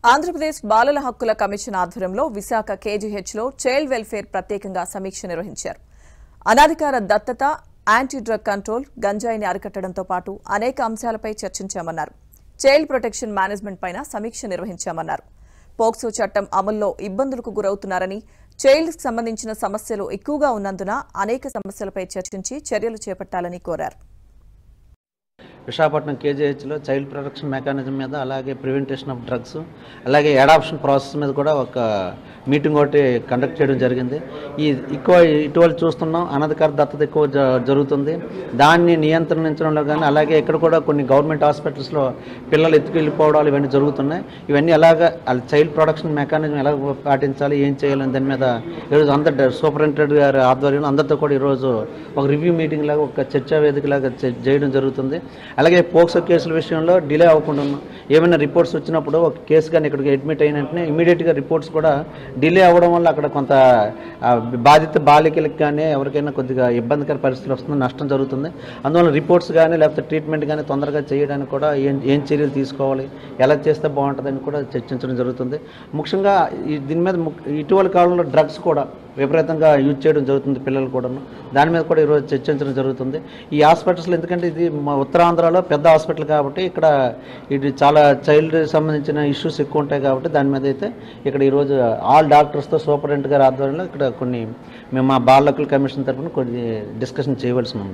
ఆంధ్రప్రదేశ్ బాలల హక్కుల కమిషన్ ఆధ్వర్యంలో విశాఖ కేజీహెచ్లో చైల్డ్ వెల్ఫేర్ ప్రత్యేకంగా సమీక్ష నిర్వహించారు. అనాధికార దత్తత, యాంటీ డ్రగ్ కంట్రోల్, గంజాయిని అరికట్టడంతో పాటు అనేక అంశాలపై చర్చించామన్నారు. చైల్డ్ ప్రొటెక్షన్ మేనేజ్మెంట్ పైన సమీక్ష నిర్వహించామన్నారు. పోక్సో చట్టం అమల్లో ఇబ్బందులకు గురవుతున్నారని, చైల్డ్కి సంబంధించిన సమస్యలు ఎక్కువగా ఉన్నందున అనేక సమస్యలపై చర్చించి చర్యలు చేపట్టాలని కోరారు. విశాఖపట్నం కేజీహెచ్లో చైల్డ్ ప్రొటెక్షన్ మెకానిజం మీద, అలాగే ప్రివెంటేషన్ ఆఫ్ డ్రగ్స్, అలాగే అడాప్షన్ ప్రాసెస్ మీద కూడా ఒక మీటింగ్ ఒకటి కండక్ట్ చేయడం జరిగింది. ఇటీవల చూస్తున్నాం, అనధికార దత్తత ఎక్కువ జరుగుతుంది. దాన్ని నియంత్రించడంలో కానీ, అలాగే ఇక్కడ కూడా కొన్ని గవర్నమెంట్ హాస్పిటల్స్లో పిల్లలు ఎత్తుకెళ్ళిపోవడాలు ఇవన్నీ జరుగుతున్నాయి. ఇవన్నీ చైల్డ్ ప్రొటెక్షన్ మెకానిజం ఎలా పాటించాలి, ఏం చేయాలని దాని మీద ఈరోజు అందరు సూపరింటెండెంట్ గారి ఆధ్వర్యంలో అందరితో కూడా ఈరోజు ఒక రివ్యూ మీటింగ్ లాగా, ఒక చర్చా వేదిక లాగా చేయడం జరుగుతుంది. అలాగే పోక్సో కేసుల విషయంలో డిలే అవ్వకుండా ఏమైనా రిపోర్ట్స్ వచ్చినప్పుడు ఒక కేసు కానీ ఇక్కడికి అడ్మిట్ అయిన వెంటనే ఇమీడియట్గా రిపోర్ట్స్ కూడా డిలే అవ్వడం వల్ల అక్కడ కొంత బాధిత బాలికలకు కానీ ఎవరికైనా కొద్దిగా ఇబ్బందికర పరిస్థితులు వస్తుంది, నష్టం జరుగుతుంది. అందువల్ల రిపోర్ట్స్ కానీ లేకపోతే ట్రీట్మెంట్ కానీ తొందరగా చేయడానికి కూడా ఏం చర్యలు తీసుకోవాలి, ఎలా చేస్తే బాగుంటుందని కూడా చర్చించడం జరుగుతుంది. ముఖ్యంగా దీని మీద ఇటీవల కాలంలో డ్రగ్స్ కూడా విపరీతంగా యూజ్ చేయడం జరుగుతుంది పిల్లలు కూడా. దాని మీద కూడా ఈరోజు చర్చించడం జరుగుతుంది. ఈ హాస్పిటల్స్లో, ఎందుకంటే ఇది మా ఉత్తరాంధ్రలో పెద్ద హాస్పిటల్ కాబట్టి ఇక్కడ ఇది చాలా చైల్డ్ సంబంధించిన ఇష్యూస్ ఎక్కువ ఉంటాయి కాబట్టి దాని మీద అయితే ఇక్కడ ఈరోజు ఆల్ డాక్టర్స్తో సూపరింటెండెంట్ గారి ఆధ్వర్యంలో ఇక్కడ మేము మా బాల హక్కుల కమిషన్ తరఫున కొన్ని డిస్కషన్ చేయవలసి ఉంది.